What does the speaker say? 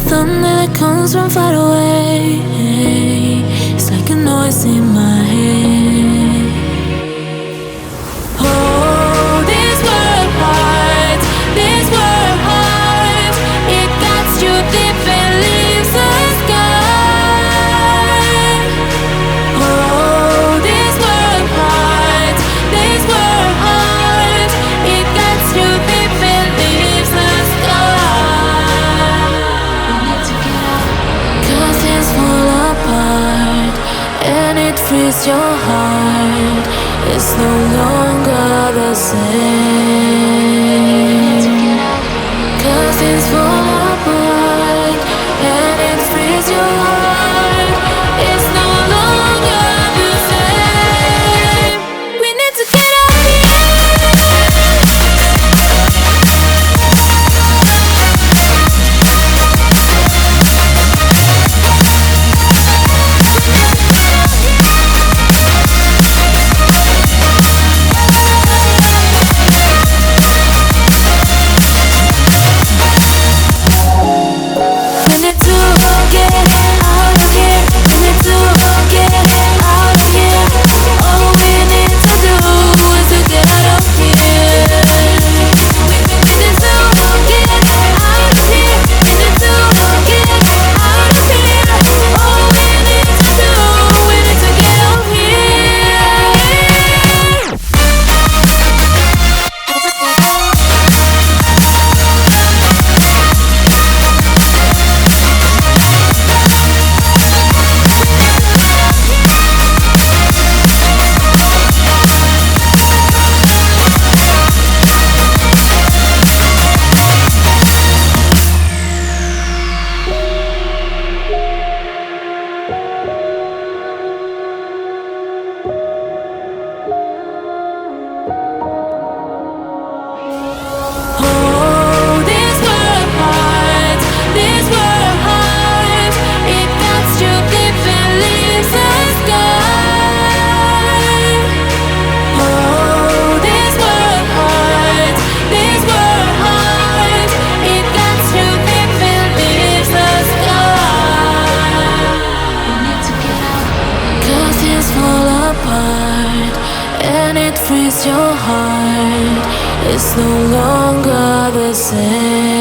thunder that comes from far away. It's like a noise in my head. Oh, this world hurts, this world hurts. It cuts you deep and leaves a scar. Oh, this world hurts, this world hurts. It cuts you deep and leaves a scar. We need to get out, 'cause things fall apart and it frees your heart. It's no longer the same. 'Cause things fall apart and it frees your heart. It's no longer the same. We need to get out of here. We need to get out of here. We need to get out of here. All we need to do is to get out of here. We need to get out of here. We need to get out of here. All we need to do, we need to get out of oh, this world hurts, this world hurts. It cuts you deep and leaves a scar. Oh, this world hurts, this world hurts. It cuts you deep and leaves a scar. We need to get out, 'cause things fall apart and it frees your heart. It's no longer the same.